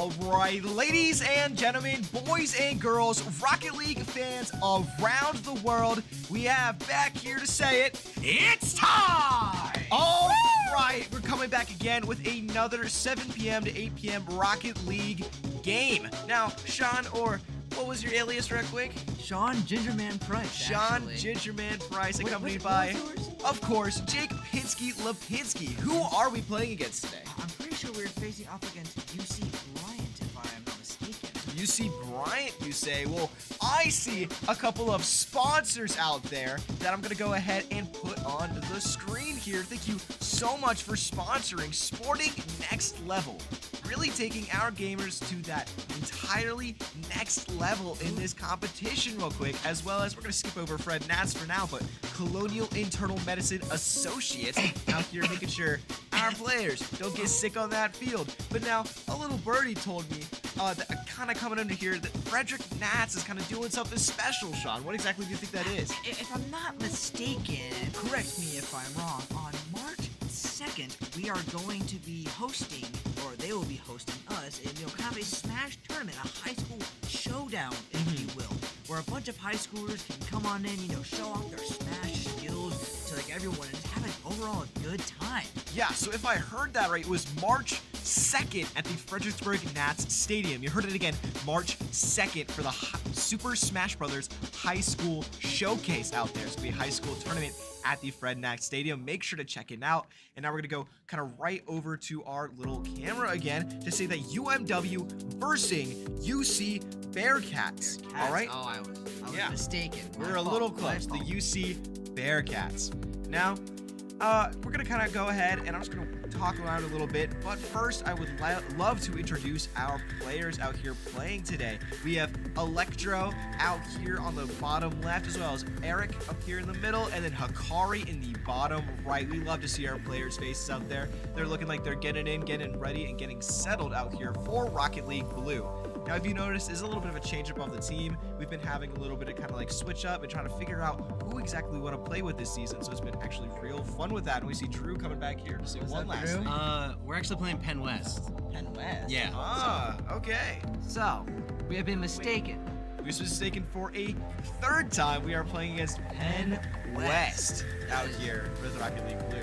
All right, ladies and gentlemen, boys and girls, Rocket League fans around the world, we have back here to say it, it's time! All right, we're coming back again with another 7 p.m. to 8 p.m. Rocket League game. Now, Sean, or what was your alias real quick? Sean Gingerman Price. Sean actually. Gingerman Price, accompanied what by, was yours? of course, Jake Pinsky Lipinski. Who are we playing against today? I'm pretty sure we're facing off against UC Bryant, if I am not mistaken. UC Bryant, you say? Well, I see a couple of sponsors out there that I'm going to go ahead and put on the screen here. Thank you so much for sponsoring Sporting Next Level. Really taking our gamers to that entirely next level in this competition real quick, as well as we're going to skip over Fred Nats for now, but Colonial Internal Medicine Associates out here making sure our players don't get sick on that field. But now, a little birdie told me that kind of coming under here that Frederick Nats is kind of doing something special, Sean. What exactly do you think that is? If I'm not mistaken, correct me if I'm wrong, on March 2nd, we are going to be hosting, or they will be hosting us, in kind of a Smash tournament, a high school showdown, if you will, where a bunch of high schoolers can come on in, show off their Smash skills to everyone and have an overall good time. Yeah, so if I heard that right, it was March 2nd at the Fredericksburg Nats Stadium. You heard it again, March 2nd for the Super Smash Bros. High School Showcase out there. It's going to be a high school tournament at the Fred Nats Stadium. Make sure to check it out. And now we're going to go kind of right over to our little camera again to say that UMW versus UC Bearcats. All right? Oh, I was Yeah. mistaken. We're a little close. The UC Bearcats. Now, we're going to kind of go ahead and I'm just going to talk around a little bit, but first I would love to introduce our players out here playing today. We have Electro out here on the bottom left, as well as Eric up here in the middle, and then Hakari in the bottom right. We love to see our players' faces out there. They're looking like they're getting in, getting ready, and getting settled out here for Rocket League Blue. Now, if you notice, there's a little bit of a change up on the team. We've been having a little bit of kind of switch up and trying to figure out who exactly we want to play with this season. So it's been actually real fun with that. And we see Drew coming back here to say one last thing. We're actually playing Penn West. Penn West? Yeah. Ah, okay. So, we have been mistaken. We was mistaken for a third time. We are playing against Penn West out here with Rocket League Blue.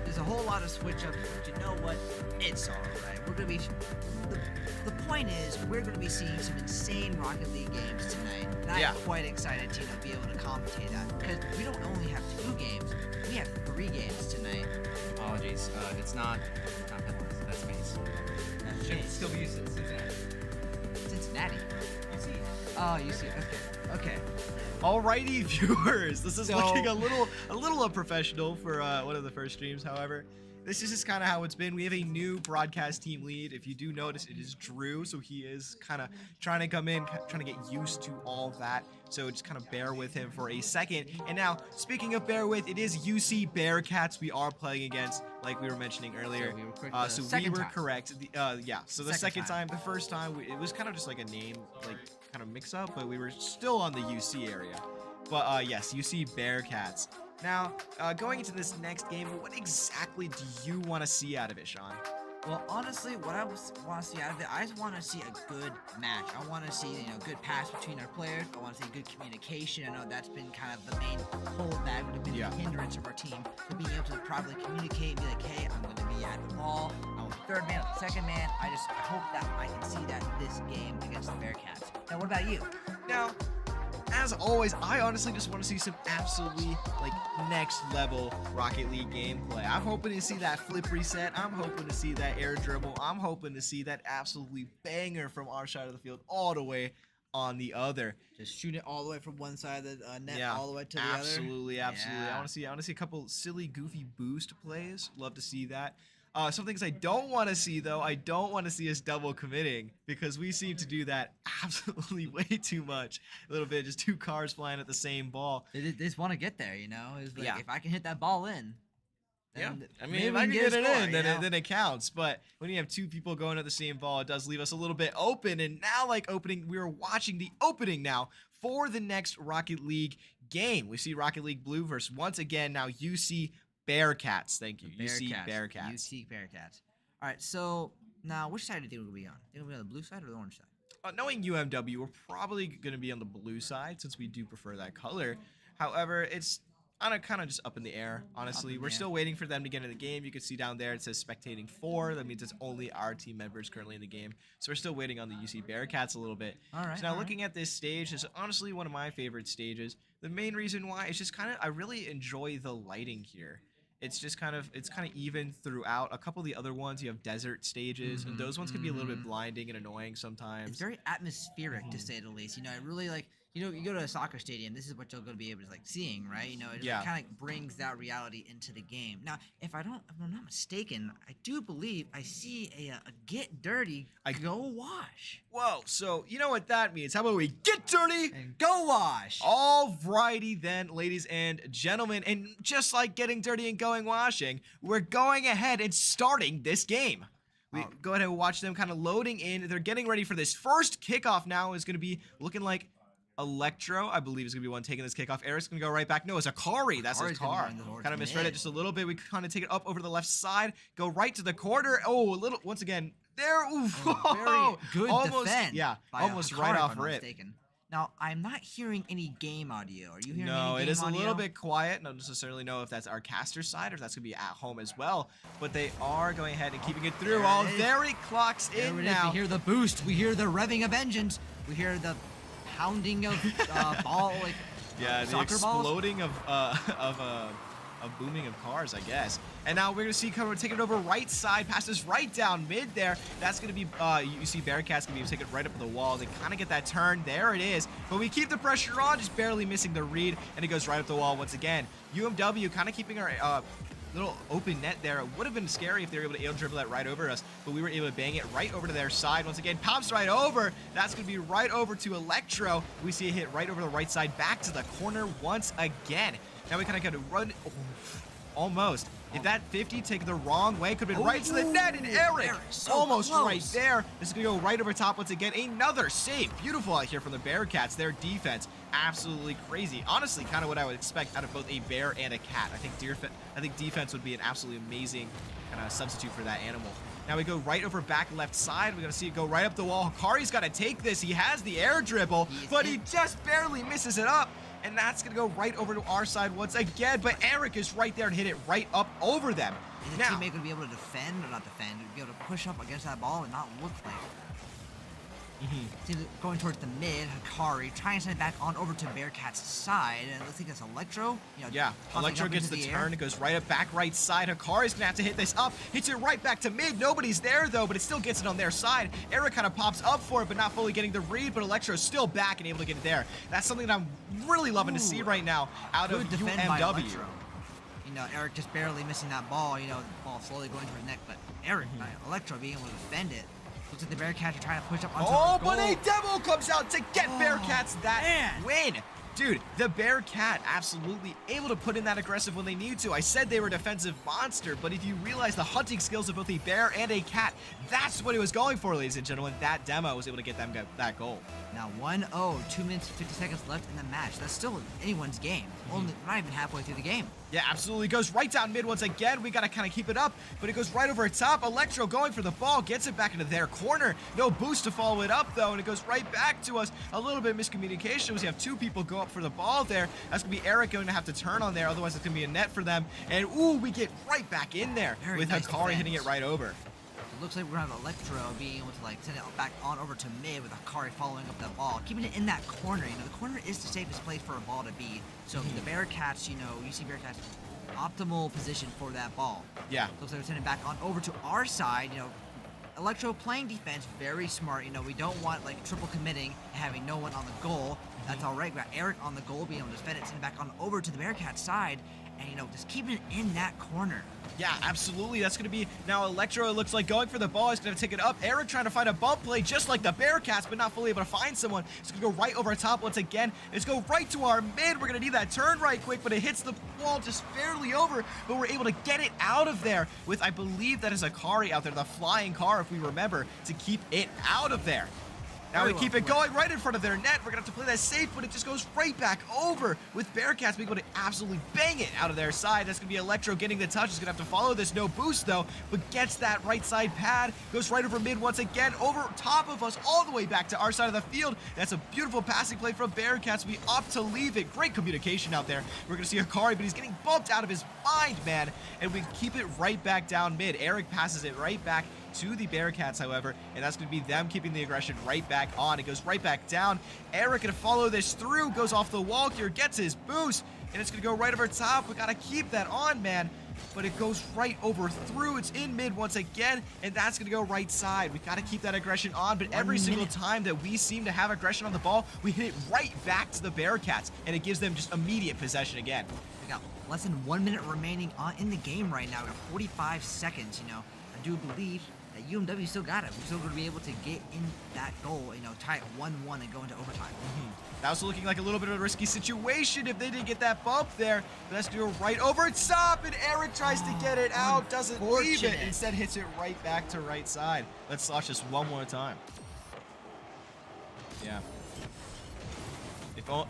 There's a whole lot of switch ups, but you know what? It's alright. We're gonna be. The point is, we're gonna be seeing some insane Rocket League games tonight, and I'm quite excited to be able to commentate that because we don't only have 2 games, we have 3 games tonight. Apologies. It's not Penn West. That's Mace. Should still be Cincinnati. Cincinnati. Oh, you see. Okay. Alrighty, viewers. This is looking a little unprofessional for one of the first streams. However, this is just kind of how it's been. We have a new broadcast team lead. If you do notice, it is Drew, so he is kind of trying to come in, trying to get used to all of that. So just kind of bear with him for a second. And now, speaking of bear with, it is UC Bearcats we are playing against, like we were mentioning earlier. So we were correct. So the second time. The first time, it was kind of just like a name, kind of mix up, but we were still on the UC area. But yes, UC Bearcats. Now, going into this next game, what exactly do you want to see out of it, Sean? Well, honestly, what I want to see out of it, I just want to see a good match. I want to see, good pass between our players. I want to see good communication. I know that's been kind of the main holdback, would have been the hindrance of our team, to being able to properly communicate and be like, hey, I'm going to be at the ball. I want the third man, the second man. I hope that I can see that this game against the Bearcats. Now, what about you? Now, as always, I honestly just want to see some absolutely next level Rocket League gameplay. I'm hoping to see that flip reset. I'm hoping to see that air dribble. I'm hoping to see that absolutely banger from our side of the field all the way on the other. Just shoot it all the way from one side of the net all the way to the other. Absolutely. Yeah. I want to see a couple silly, goofy boost plays. Love to see that. Some things I don't want to see, though, I don't want to see us double committing because we seem to do that absolutely way too much. A little bit, just 2 cars flying at the same ball. They just want to get there, It's like, if I can hit that ball in, then I mean, if I can get it in, then it counts. But when you have 2 people going at the same ball, it does leave us a little bit open. And now, we're watching the opening now for the next Rocket League game. We see Rocket League Blue versus, once again, now UC Bearcats. Thank you. UC Bearcats. UC Bearcats. All right, so Now, which side do you think we're going to be on? Think we'll be on the blue side or the orange side? Knowing UMW, we're probably going to be on the blue side since we do prefer that color. However, it's kind of just up in the air, honestly. We're still waiting for them to get into the game. You can see down there it says spectating 4. That means it's only our team members currently in the game. So we're still waiting on the UC Bearcats a little bit. All right. So now looking at this stage, is honestly one of my favorite stages. The main reason why is just I really enjoy the lighting here. It's just kind of even throughout. A couple of the other ones, you have desert stages, and those ones can be a little bit blinding and annoying sometimes. It's very atmospheric, to say the least. You know, it really, like, you go to a soccer stadium, this is what you're going to be able to, like, seeing, right? You know, it just kind of brings that reality into the game. Now, if I'm not mistaken, I do believe I see a get dirty, go wash. Whoa, so you know what that means. How about we get dirty And go wash. Alrighty then, ladies and gentlemen, and just like getting dirty and going washing, we're going ahead and starting this game. We go ahead and watch them kind of loading in. They're getting ready for this first kickoff now. Is going to be looking like Electro, I believe, is going to be one taking this kickoff. Eric's going to go right back. No, it's Akari. That's his car. Kind of misread it just a little bit. We kind of take it up over the left side, go right to the corner. Oh, a little, once again, there. Oof. Very good almost, defense. Yeah, by almost Hikari, right if off I'm not rip. mistaken. Now, I'm not hearing any game audio. Are you hearing any game audio? No, it is a little bit quiet. Don't necessarily know if that's our caster side or if that's going to be at home as well. But they are going ahead and keeping it through. There he clocks in now. We hear the boost. We hear the revving of engines. We hear the pounding of ball, like yeah, the soccer exploding of booming of cars, I guess. And now we're going to see Cover take it over right side, passes right down mid there. That's going to be, you see Bearcats going to be take it right up to the wall. They kind of get that turn. There it is. But we keep the pressure on, just barely missing the read, and it goes right up the wall once again. UMW kind of keeping our little open net there. It would have been scary if they were able to dribble that right over us, but we were able to bang it right over to their side. Once again, pops right over. That's going to be right over to Electro. We see it hit right over the right side, back to the corner once again. Now we kind of got to run, almost. If that 50 take the wrong way, could have been right to the net, and Eric so almost close. right there. This is going to go right over top once again. Another save. Beautiful out here from the Bearcats. Their defense, absolutely crazy. Honestly, kind of what I would expect out of both a bear and a cat. I think defense would be an absolutely amazing kind of substitute for that animal. Now we go right over back left side. We're going to see it go right up the wall. Hikari's got to take this. He has the air dribble, but he just barely misses it up. And that's going to go right over to our side once again. But Eric is right there and hit it right up over them. Is the teammate going to be able to defend, or not defend, be able to push up against that ball and not look like See, going towards the mid, Hikari trying to send it back on over to Bearcat's side, and it looks like it's Electro. You know, yeah, Electro gets the turn. It goes right up back right side. Hikari's gonna have to hit this up. Hits it right back to mid. Nobody's there though, but it still gets it on their side. Eric kind of pops up for it, but not fully getting the read. But Electro's still back and able to get it there. That's something that I'm really loving to see right now out of UMW. You know, Eric just barely missing that ball. You know, the ball slowly going to his neck, but Eric, Electro being able to defend it. Looks like the Bearcats are trying to push up onto the goal. But a demo comes out to get Bearcats that win. Dude, the Bearcat absolutely able to put in that aggressive when they need to. I said they were a defensive monster, but if you realize the hunting skills of both a bear and a cat, that's what it was going for, ladies and gentlemen. That demo was able to get them that goal. Now 1-0, 2 minutes, 50 seconds left in the match. That's still anyone's game. Only not even halfway through the game. Yeah, absolutely. Goes right down mid once again. We got to kind of keep it up, but it goes right over top. Electro going for the ball, gets it back into their corner. No boost to follow it up, though, and it goes right back to us. A little bit of miscommunication was you have two people go up for the ball there. That's going to be Eric going to have to turn on there, otherwise it's going to be a net for them. And, ooh, we get right back in there with nice Hikari hitting it right over. It looks like we're going to have Electro being able to, like, send it back on over to mid with Hikari following up that ball, keeping it in that corner. You know, the corner is the safest place for a ball to be. So the Bearcats, you know, you see Bearcats optimal position for that ball. Yeah. Looks like we're sending it back on over to our side. You know, Electro playing defense, very smart. You know, we don't want, like, triple committing and having no one on the goal. That's all right. We got Eric on the goal, being able to defend it, send it back on over to the Bearcat side, and, you know, just keeping it in that corner. Yeah, absolutely. That's going to be now Electro, it looks like, going for the ball. He's going to take it up. Eric trying to find a bump play just like the Bearcats, but not fully able to find someone. It's going to go right over top once again. It's go right to our mid. We're going to need that turn right quick, but it hits the wall just barely over, but we're able to get it out of there with, I believe that is Hikari out there, the flying car, if we remember, to keep it out of there. Now we Very keep well it played. going right in front of their net. We're going to have to play that safe, but it just goes right back over with Bearcats being able to absolutely bang it out of their side. That's going to be Electro getting the touch. He's going to have to follow this. No boost, though, but gets that right side pad. Goes right over mid once again, over top of us, all the way back to our side of the field. That's a beautiful passing play from Bearcats. We opt to leave it. Great communication out there. We're going to see Hikari, but he's getting bumped out of his mind, man. And we keep it right back down mid. Eric passes it right back to the Bearcats, however, and that's going to be them keeping the aggression right back on. It goes right back down. Eric going to follow this through, goes off the wall here, gets his boost, and it's going to go right over top. We got to keep that on, man. But it goes right over through. It's in mid once again, and that's going to go right side. We got to keep that aggression on, but every single time that we seem to have aggression on the ball, we hit it right back to the Bearcats, and it gives them just immediate possession again. We got less than 1 minute remaining in the game right now. We got 45 seconds, you know. I do believe that UMW still got it. We're still going to be able to get in that goal, you know, tie it 1-1 and go into overtime. That was looking like a little bit of a risky situation if they didn't get that bump there. But let's do it right over top, and Eric tries to get it out, doesn't leave it, instead hits it right back to right side. Let's slash this one more time. Yeah.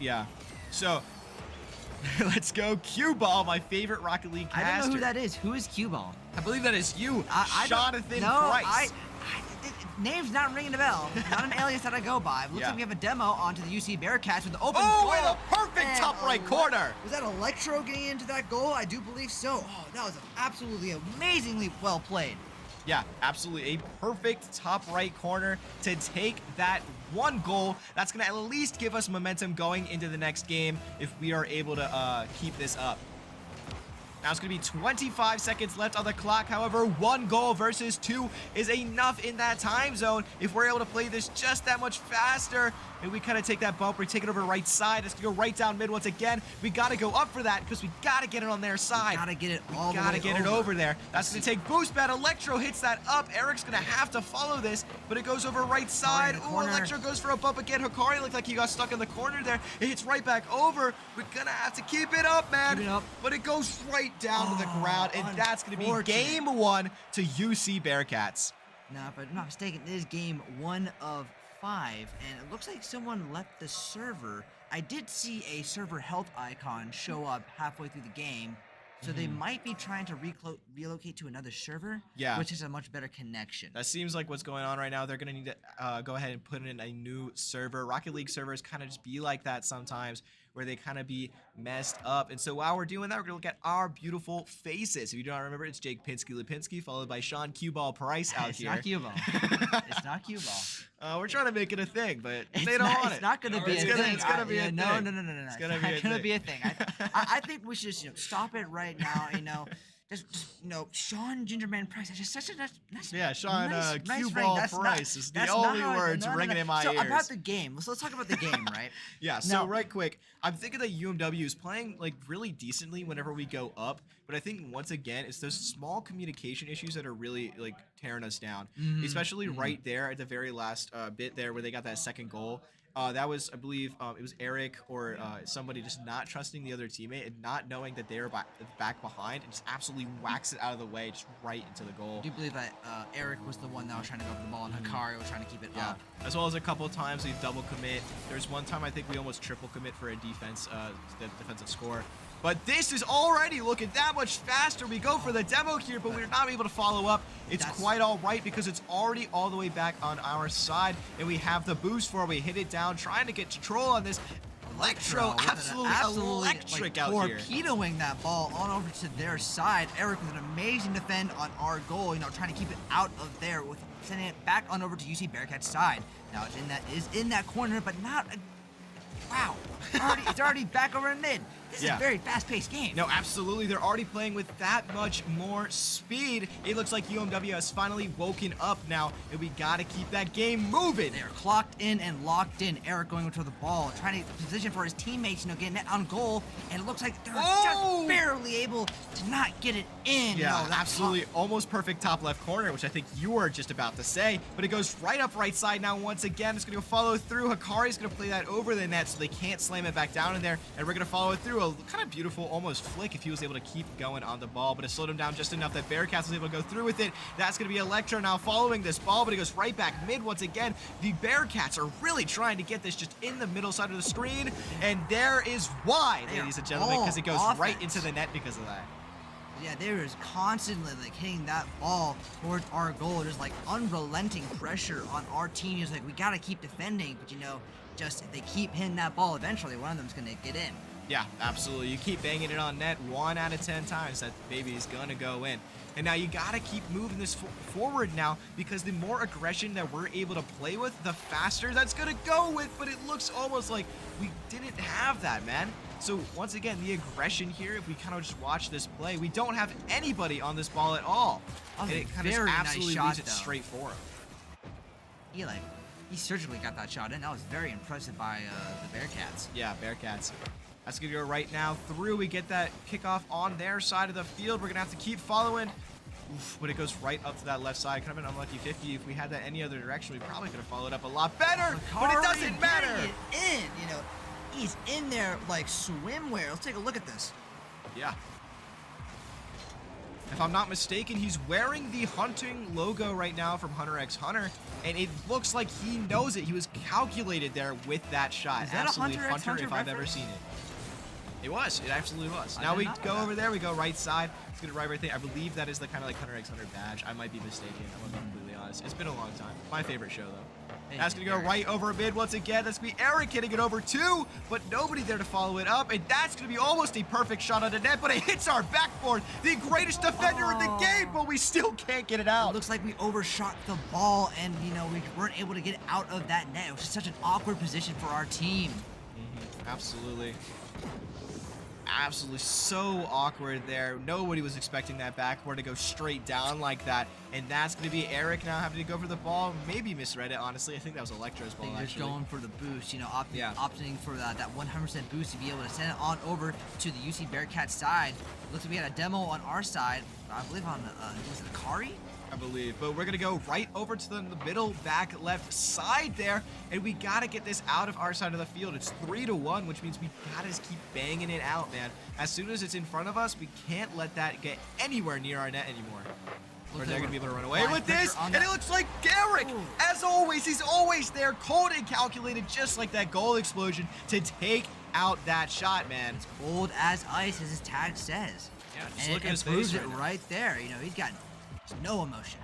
Yeah. So, let's go Cue Ball, my favorite Rocket League caster. I don't know who that is. Who is Cue Ball? I believe that is you, I don't- Jonathan no, Price. Name's not ringing a bell. Not an alias that I go by. Looks like we have a demo onto the UC Bearcats with the open goal. With a perfect top right corner. Was that Electro getting into that goal? I do believe so. Oh, that was absolutely amazingly well played. Yeah, absolutely. A perfect top right corner to take that one goal. That's going to at least give us momentum going into the next game if we are able to keep this up. Now it's going to be 25 seconds left on the clock. However, 1 goal versus 2 is enough in that time zone. If we're able to play this just that much faster, and we kind of take that bump, we take it over right side. It's going to go right down mid once again. We got to go up for that because we got to get it on their side. We got to get it all the way Got to get it over there. That's going to take boost bat. Electro hits that up. Eric's going to have to follow this, but it goes over right side. Ooh, Electro goes for a bump again. Hikari looked like he got stuck in the corner there. It hits right back over. We're going to have to keep it up, man. Keep it up. But it goes right down to the ground, and that's going to be game 1 to UC Bearcats. Now, if I'm not mistaken, it is game 1 of 5, and it looks like someone left the server. I did see a server health icon show up halfway through the game, so they might be trying to relocate to another server, which is a much better connection. That seems like what's going on right now. They're going to need to go ahead and put in a new server. Rocket League servers kind of just be like that sometimes, where they kind of be messed up. And so while we're doing that, we're gonna look at our beautiful faces. If you don't remember, it's Jake Pinsky-Lipinski, followed by Sean Cue Ball Price out It's here. not Cue Ball. It's not Cue Ball. We're trying to make it a thing, but It's they don't not, want it's it. not gonna be a thing. It's gonna be a thing. No. It's It's gonna not be a gonna thing. be a thing. I think we should just, stop it right now. Just Sean Gingerman Price. That's just such a nice, Sean nice Cue ring. Ball That's Price not, is the that's only not how words ringing in my so ears. about the game. Let's talk about the game, right? Yeah, so right quick, I'm thinking that UMW is playing like really decently whenever we go up, but I think once again it's those small communication issues that are really like tearing us down, especially right there at the very last bit there where they got that second goal. That was, I believe, it was Eric or somebody just not trusting the other teammate and not knowing that they were back behind and just absolutely whacks it out of the way, just right into the goal. I do believe that Eric was the one that was trying to go for the ball, and Hikari was trying to keep it up. As well as a couple of times we double commit. There's one time I think we almost triple commit for a defensive score. But this is already looking that much faster. We go for the demo here, but we're not able to follow up. It's quite all right because it's already all the way back on our side, and we have the boost for it. We hit it down, trying to get control on this. Electro, absolutely electric out here. Torpedoing that ball on over to their side. Eric with an amazing defend on our goal, trying to keep it out of there with sending it back on over to UC Bearcats' side. Now it's in that corner, but not a wow. It's already back over in mid. This is a very fast-paced game. No, absolutely. They're already playing with that much more speed. It looks like UMW has finally woken up now, and we got to keep that game moving. They are clocked in and locked in. Eric going to the ball, trying to position for his teammates, getting it on goal, and it looks like they're just barely able to not get it in. Yeah, absolutely. Almost perfect top left corner, which I think you were just about to say, but it goes right up right side now once again. It's going to go follow through. Hikari's going to play that over the net so they can't slam it back down in there, and we're going to follow it through. a kind of beautiful almost flick if he was able to keep going on the ball, but it slowed him down just enough that Bearcats was able to go through with it. That's going to be Electro now following this ball, but he goes right back mid once again. The Bearcats are really trying to get this just in the middle side of the screen, and there is why, ladies and gentlemen, because it goes right into the net because of that. Yeah, they were constantly like hitting that ball towards our goal, just like unrelenting pressure on our team. Just like, we gotta keep defending, but you know, just if they keep hitting that ball, eventually one of them's gonna get in. Yeah, absolutely. You keep banging it on net 1 out of 10 times, that baby is gonna go in. And now you gotta keep moving this forward now, because the more aggression that we're able to play with, the faster that's gonna go with. But it looks almost like we didn't have that, man. So once again, the aggression here, if we kind of just watch this play, we don't have anybody on this ball at all. And it kind of absolutely leaves it straight for him. He surgically got that shot in. That was very impressive by the Bearcats. Yeah, Bearcats. That's going to go right now through. We get that kickoff on their side of the field. We're going to have to keep following. Oof, but it goes right up to that left side. Kind of an unlucky 50. If we had that any other direction, we probably could have followed up a lot better. But it doesn't matter. It in, you know, he's in there like swimwear. Let's take a look at this. Yeah. If I'm not mistaken, he's wearing the hunting logo right now from Hunter x Hunter, and it looks like he knows it. He was calculated there with that shot. Is that absolutely a Hunter x Hunter if I've ever reference? seen it. It was. It absolutely was. I Now did we not know go that. over there. We go right side. Let's get it right there. I believe that is the kind of like Hunter x Hunter badge. I might be mistaken. I'm gonna be completely honest. It's been a long time. My favorite show though. That's gonna go right over mid once again. That's gonna be Eric hitting it over 2, but nobody there to follow it up. And that's gonna be almost a perfect shot on the net, but it hits our backboard. The greatest defender in the game, but we still can't get it out. It looks like we overshot the ball, and you know, we weren't able to get out of that net. It was just such an awkward position for our team. Absolutely. Absolutely so awkward there. Nobody was expecting that backboard to go straight down like that. And that's going to be Eric now having to go for the ball. Maybe misread it, honestly. I think that was Electro's ball, Just actually. going for the boost, you know, opting for that 100% boost to be able to send it on over to the UC Bearcats side. Looks like we had a demo on our side. I believe on, was it Kari? I believe, but we're gonna go right over to the middle back left side there, and we gotta get this out of our side of the field. It's 3-1, which means we gotta just keep banging it out, man. As soon as it's in front of us, we can't let that get anywhere near our net anymore. Or they're gonna be able to run away with this, and it looks like Garrick, as always, he's always there, cold and calculated, just like that goal explosion to take out that shot, man. It's cold as ice, as his tag says. Yeah, just And look at his proves face it right now. right there. You know, he's got no emotion.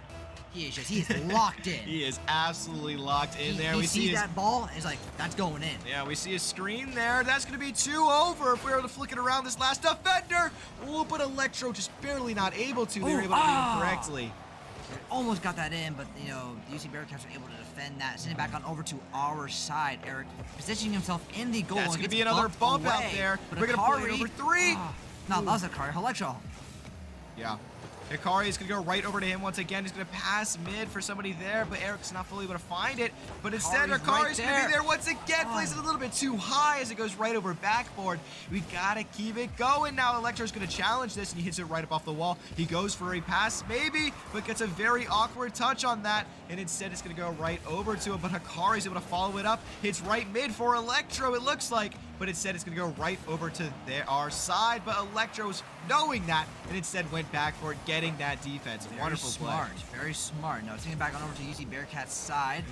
He is locked in. He is absolutely locked in there. He We see sees his that ball, and he's like, that's going in. Yeah, we see a screen there. That's going to be 2 over if we were able to flick it around this last defender. Oh, but Electro just barely not able to. They were able to do it correctly. Almost got that in, but, you know, the UC Bearcats were able to defend that, send it back on over to our side. Eric positioning himself in the goal. That's going to be another bump out there. But We're going to play it over 3. No, that was a Kari. Electro. Yeah. Hikari is going to go right over to him once again. He's going to pass mid for somebody there, but Eric's not fully able to find it. But instead, Hikari's Hikari's right going to be there. there once again. Plays it a little bit too high as it goes right over backboard. We got to keep it going. Now Electro's going to challenge this, and he hits it right up off the wall. He goes for a pass, maybe, but gets a very awkward touch on that. And instead, it's going to go right over to him. But Hikari's able to follow it up. Hits right mid for Electro, it looks like. But instead, it's going to go right over to our side. But Electro's knowing that, and instead went back for it, getting that defense. Wonderful play. Very smart. No, taking it back on over to UC Bearcats' side.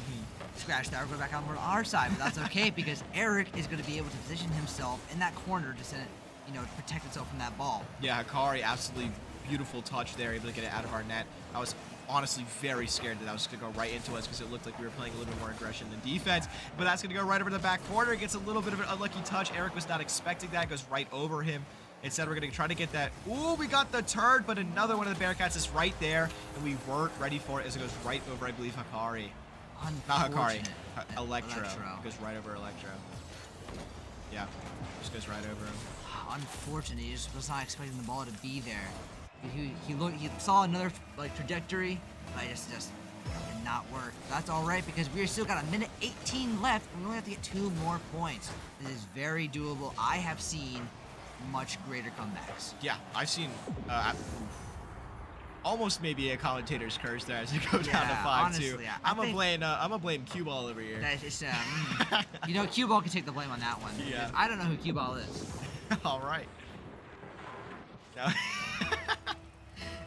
Scratch that. We're going back on over to our side, but that's okay because Eric is going to be able to position himself in that corner to send it, you know, to protect itself from that ball. Yeah, Hikari, absolutely beautiful touch there, able to get it out of our net. I was honestly very scared that was going to go right into us because it looked like we were playing a little bit more aggression than defense. But that's going to go right over the back corner. It gets a little bit of an unlucky touch. Eric was not expecting that. It goes right over him. Instead, we're going to try to get that. Ooh, we got the turd, but another one of the Bearcats is right there, and we weren't ready for it as it goes right over, I believe, Hikari. Not Hikari. Electro. It goes right over Electro. Yeah, just goes right over him. Unfortunate. He just was not expecting the ball to be there. He saw another like trajectory, but it just did not work. That's all right because we still got a minute 18 left, and we only have to get 2 more points. This is very doable. I have seen much greater comebacks. Yeah, I've seen almost maybe a commentator's curse there as it goes down to 5-2. Honestly, I'm gonna blame Cue Ball over here. That is, you know, Cue Ball can take the blame on that one. Yeah. I don't know who Cue Ball is. All right. Now,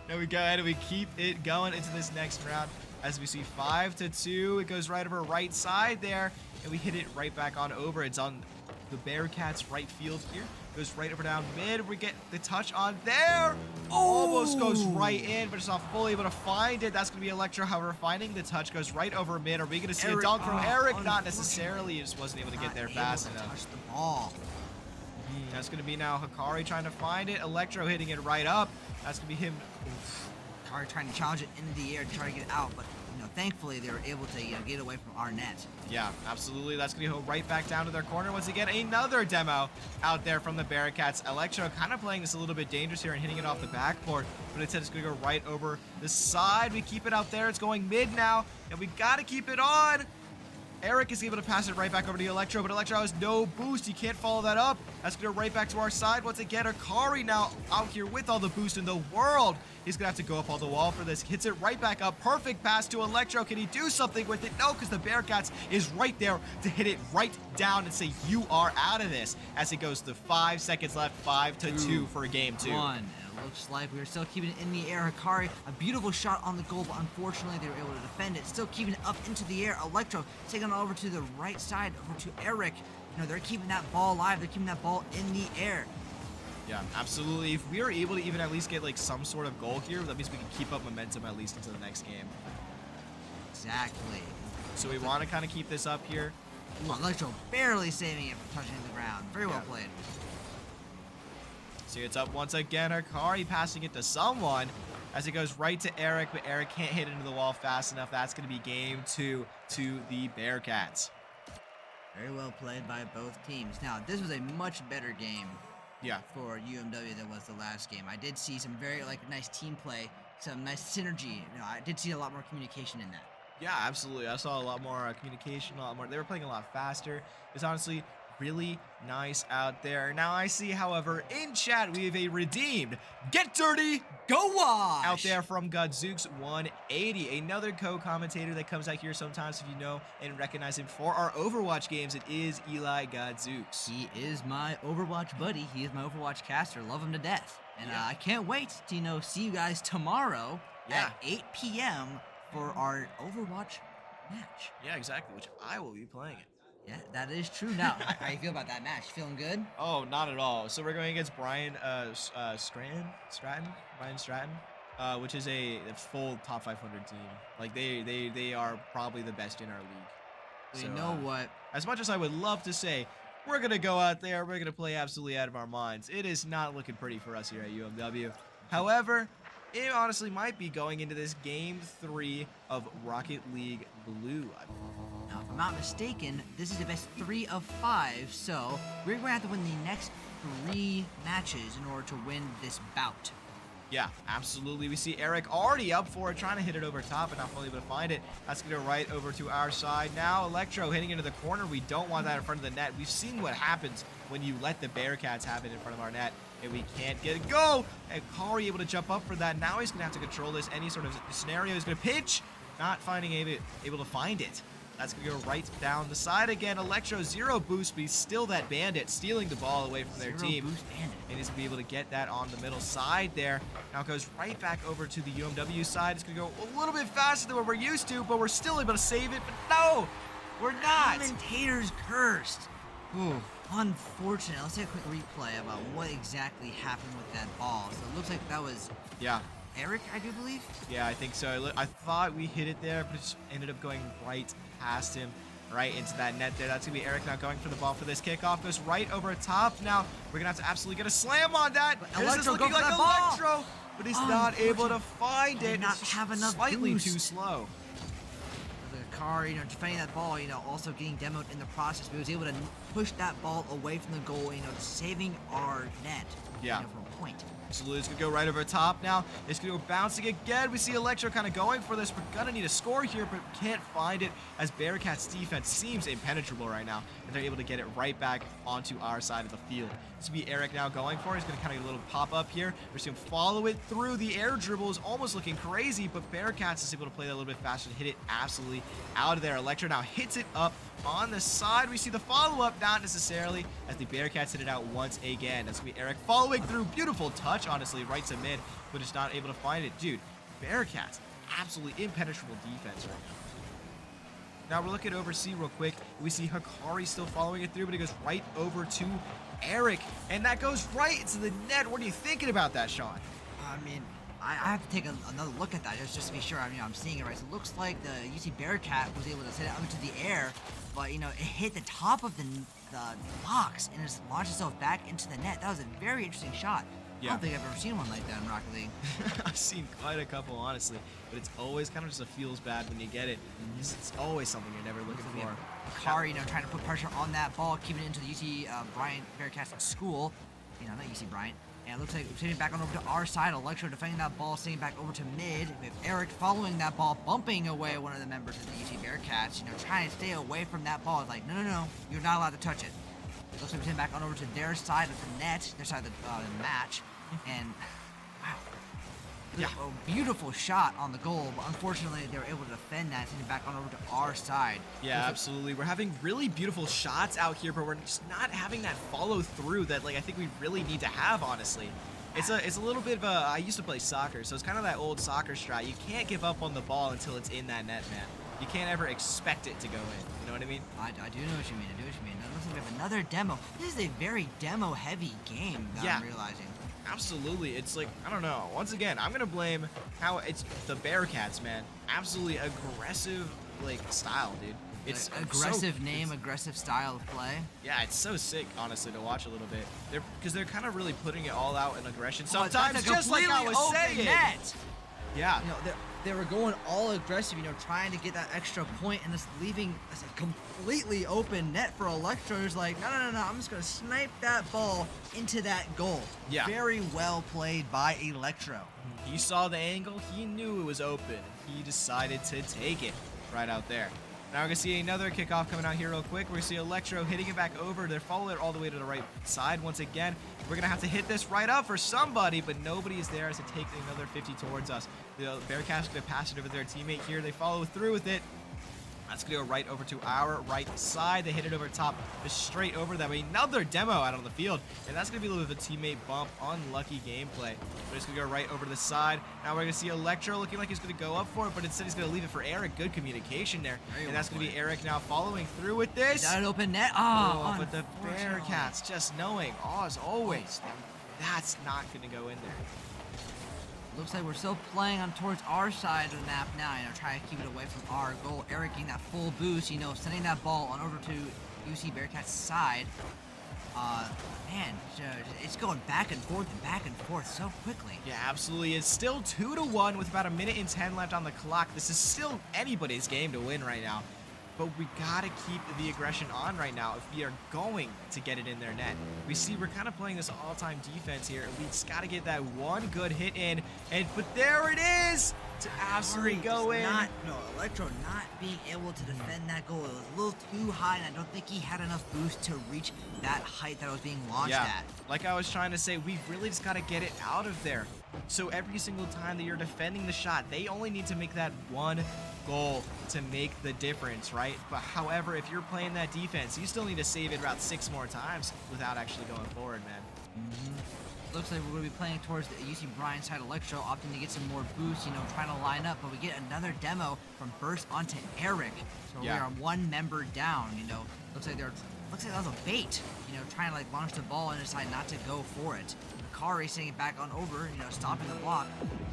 now we go ahead and we keep it going into this next round. As we see 5-2, it goes right over right side there, and we hit it right back on over. It's on the Bearcats' right field here. Goes right over down mid. We get the touch on there. Almost goes right in, but it's not fully able to find it. That's going to be Electro, however, finding the touch. Goes right over mid. Are we going to see a dunk from Eric? Not necessarily. He just wasn't able to get there fast enough. Touch the ball. That's going to be now Hikari trying to find it. Electro hitting it right up. That's going to be him. Hikari trying to challenge it into the air to try to get it out, but thankfully they were able to get away from our net. Yeah, absolutely. That's going to go right back down to their corner once again. Another demo out there from the Bearcats. Electro kind of playing this a little bit dangerous here and hitting it off the backboard, but instead it's going to go right over the side. We keep it out there. It's going mid now, and we got to keep it on. Eric is able to pass it right back over to Electro, but Electro has no boost. He can't follow that up. That's going to right back to our side. Once again, Hikari now out here with all the boost in the world. He's going to have to go up on the wall for this. Hits it right back up. Perfect pass to Electro. Can he do something with it? No, because the Bearcats is right there to hit it right down and say, you are out of this. As it goes to 5 seconds left, 5-2 for game 2. Looks like we are still keeping it in the air. Hikari, a beautiful shot on the goal, but unfortunately they were able to defend it. Still keeping it up into the air. Electro taking it over to the right side, over to Eric. They're keeping that ball alive. They're keeping that ball in the air. Yeah, absolutely. If we are able to even at least get like some sort of goal here, that means we can keep up momentum at least into the next game. Exactly. So we want to kind of keep this up here. Ooh, Electro barely saving it from touching the ground. Very well played. See, it's up once again. Hikari passing it to someone as it goes right to Eric, but Eric can't hit into the wall fast enough. That's going to be game 2 to the Bearcats. Very well played by both teams. Now, this was a much better game for UMW than was the last game. I did see some very nice team play, some nice synergy. I did see a lot more communication in that. Yeah, absolutely. I saw a lot more communication, a lot more. They were playing a lot faster. It's honestly really nice out there. Now I see, however, in chat we have a redeemed Get Dirty, Go Wash out there from Godzooks 180, another co-commentator that comes out here sometimes if you know and recognize him for our Overwatch games. It is Eli Godzooks. He is my Overwatch buddy. He is my Overwatch caster. Love him to death. And I can't wait to see you guys tomorrow at 8 p.m. for our Overwatch match. Yeah, exactly, which I will be playing it. Yeah, that is true. Now, how do you feel about that match? Feeling good? Oh, not at all. So we're going against Brian Stratton, which is a full top 500 team. Like they are probably the best in our league. So, you know what? As much as I would love to say, we're gonna go out there, we're gonna play absolutely out of our minds, it is not looking pretty for us here at UMW. However, it honestly might be going into this game 3 of Rocket League Blue. Now, if I'm not mistaken, this is the best 3 of 5, so we're going to have to win the next 3 matches in order to win this bout. Yeah, absolutely. We see Eric already up for it, trying to hit it over top, but not fully able to find it. That's going to go right over to our side. Now, Electro hitting into the corner. We don't want that in front of the net. We've seen what happens when you let the Bearcats have it in front of our net, and we can't get it. Go! And Kari able to jump up for that. Now he's going to have to control this. Any sort of scenario. He's going to pitch, not finding able to find it. That's going to go right down the side again. Electro, 0 boost, but he's still that bandit, stealing the ball away from their team. Boost bandit. And he's going to be able to get that on the middle side there. Now it goes right back over to the UMW side. It's going to go a little bit faster than what we're used to, but we're still able to save it. But no, we're not. Commentator's cursed. Ooh, unfortunate. Let's take a quick replay about what exactly happened with that ball. So it looks like that was Eric, I do believe. Yeah, I think so. I thought we hit it there, but it just ended up going right past him, right into that net there. That's going to be Eric now going for the ball for this kickoff. Goes right over top. Now, we're going to have to absolutely get a slam on that. This is looking like Electro, but he's not able to find it. Not have enough slightly boost. too slow. The car, defending that ball, also getting demoed in the process. But he was able to push that ball away from the goal, saving our net. Yeah. For a point. Absolutely, it's going to go right over top now. It's going to go bouncing again. We see Electro kind of going for this. We're going to need a score here, but can't find it as Bearcats' defense seems impenetrable right now. And they're able to get it right back onto our side of the field. This will be Eric now going for it. He's going to kind of get a little pop-up here. We're just going to follow it through. The air dribble is almost looking crazy, but Bearcats is able to play that a little bit faster and hit it absolutely out of there. Electro now hits it up on the side. We see the follow-up, not necessarily, as the Bearcats hit it out once again. That's going to be Eric following through. Beautiful touch, honestly, right to mid, but just not able to find it. Dude, Bearcats, absolutely impenetrable defense right now. Now we're looking over C real quick. We see Hikari still following it through, but it goes right over to Eric, and that goes right into the net. What are you thinking about that, Sean? I mean, I have to take another look at that just to be sure I'm seeing it right. So it looks like the UC Bearcat was able to send it up into the air, but it hit the top of the box and just launched itself back into the net. That was a very interesting shot. I don't think I've ever seen one like that in Rocket League. I've seen quite a couple, honestly, but it's always kind of just a feels bad when you get it. It's always something you're never looking for. Hikari, trying to put pressure on that ball, keeping it into the UC Bryant Bearcats school. Not UC Bryant. And it looks like we're sitting back on over to our side. Electro defending that ball, sitting back over to mid. We have Eric following that ball, bumping away one of the members of the UC Bearcats. Trying to stay away from that ball. It's like, no, you're not allowed to touch it. It looks like we're sitting back on over to their side of the net, their side of the match. And wow, a beautiful shot on the goal, but unfortunately they were able to defend that, sending it back on over to our side. Yeah, absolutely. We're having really beautiful shots out here, but we're just not having that follow through that I think we really need to have, honestly. It's a little bit of a, I used to play soccer, so it's kind of that old soccer strat. You can't give up on the ball until it's in that net, man. You can't ever expect it to go in. You know what I mean? I do know what you mean. Now, looks like we have another demo. This is a very demo-heavy game that I'm realizing. Absolutely. It's like, I don't know. Once again, I'm going to blame how it's the Bearcats, man. Absolutely aggressive, style, dude. It's aggressive aggressive style of play. Yeah, it's so sick, honestly, to watch a little bit. Because they're kind of really putting it all out in aggression. Sometimes, just like I was saying. Net. Yeah. They were going all aggressive, trying to get that extra point and just leaving a completely open net for Electro. Who's like, no, I'm just going to snipe that ball into that goal. Yeah. Very well played by Electro. He saw the angle. He knew it was open. He decided to take it right out there. Now we're going to see another kickoff coming out here real quick. We're going to see Electro hitting it back over. They're following it all the way to the right side once again. We're going to have to hit this right up for somebody, but nobody is there as they take another 50 towards us. The Bearcats going to pass it over to their teammate here. They follow through with it. That's going to go right over to our right side. They hit it over top, just straight over them. Another demo out on the field, and that's going to be a little bit of a teammate bump. Unlucky gameplay. We're just going to go right over to the side. Now we're going to see Electro looking like he's going to go up for it, but instead he's going to leave it for Eric. Good communication there. And that's going to be Eric now following through with this. Got an open net. But the Bearcats just knowing, as always, that's not going to go in there. Looks like we're still playing on towards our side of the map now, trying to keep it away from our goal. Eric getting that full boost, sending that ball on over to UC Bearcats' side. Man, it's going back and forth so quickly. Yeah, absolutely. It's still 2-1 with about 1:10 left on the clock. This is still anybody's game to win right now. But we gotta keep the aggression on right now if we are going to get it in their net. We see we're kind of playing this all-time defense here, and we just gotta get that one good hit in. But there it is to absolutely go in. Electro not being able to defend that goal. It was a little too high, and I don't think he had enough boost to reach that height that it was being launched at. Like I was trying to say, we really just gotta get it out of there. So every single time that you're defending the shot, they only need to make that one goal to make the difference, right? But however, if you're playing that defense, you still need to save it about 6 more times without actually going forward, man. Looks like we're going to be playing towards the UC Bryant side. Electro opting to get some more boost, trying to line up, but we get another demo from Burst onto Eric. So we are one member down, Looks like that was a bait, trying to launch the ball and decide not to go for it. Hikari sending it back on over, stopping the block.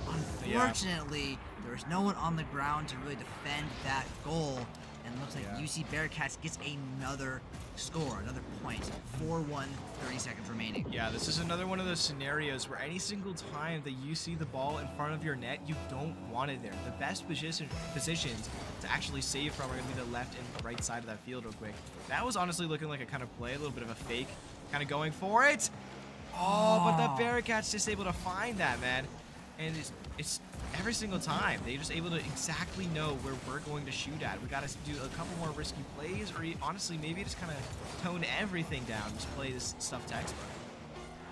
Unfortunately, there was no one on the ground to really defend that goal. And it looks like UC Bearcats gets another score, another point. 4-1, 30 seconds remaining. Yeah, this is another one of those scenarios where any single time that you see the ball in front of your net, you don't want it there. The best positions to actually save from are going to be the left and right side of that field real quick. That was honestly looking like a kind of play, a little bit of a fake, kind of going for it. But the Bearcats just able to find that, man. And it's every single time. They're just able to exactly know where we're going to shoot at. We got to do a couple more risky plays, or honestly, maybe just kind of tone everything down. Just play this stuff textbook.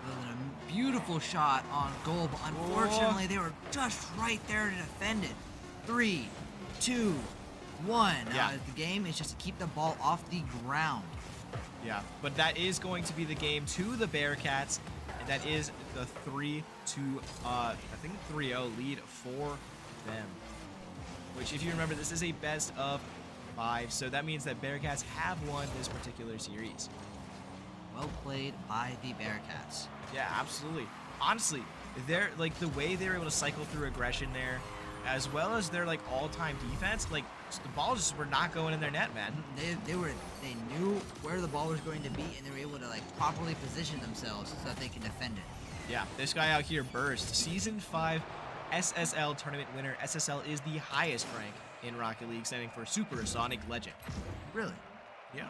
A beautiful shot on goal, but unfortunately, they were just right there to defend it. 3, 2, one. Yeah. The game is just to keep the ball off the ground. Yeah, but that is going to be the game to the Bearcats, and that is the 3-2, I think 3-0 lead for them. Which, if you remember, this is a best of 5, so that means that Bearcats have won this particular series. Well played by the Bearcats. Yeah, absolutely. Honestly, they're like the way they were able to cycle through aggression there, as well as their like all-time defense. Like the balls just were not going in their net, man. They knew where the ball was going to be, and they were able to like properly position themselves so that they can defend it. Yeah, this guy out here, Burst, Season 5 SSL tournament winner. SSL is the highest rank in Rocket League, standing for Supersonic Legend. Really? Yeah.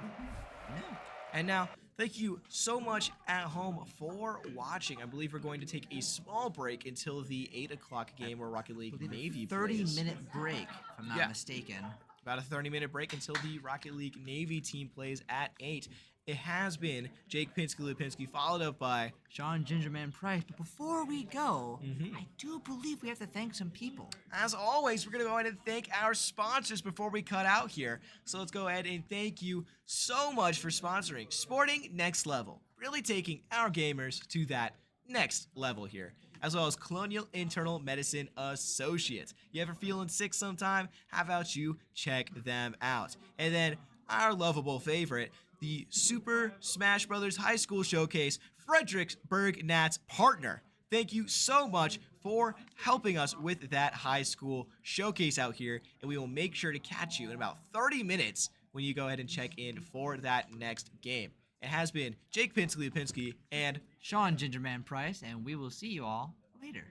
Yeah. And now, thank you so much at home for watching. I believe we're going to take a small break until the 8 o'clock game where Rocket League Navy plays. 30-minute break, if I'm not mistaken. About a 30-minute break until the Rocket League Navy team plays at 8. It has been Jake Pinsky, followed up by Sean Gingerman Price. But before we go, I do believe we have to thank some people. As always, we're going to go ahead and thank our sponsors before we cut out here. So let's go ahead and thank you so much for sponsoring Sporting Next Level. Really taking our gamers to that next level here. As well as Colonial Internal Medicine Associates. You ever feeling sick sometime? How about you check them out? And then our lovable favorite, the Super Smash Bros. High School Showcase, Fredericksburg Nats partner. Thank you so much for helping us with that high school showcase out here, and we will make sure to catch you in about 30 minutes when you go ahead and check in for that next game. It has been Jake Pinsky and Sean Gingerman Price, and we will see you all later.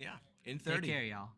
yeah, in 30. Take care, y'all.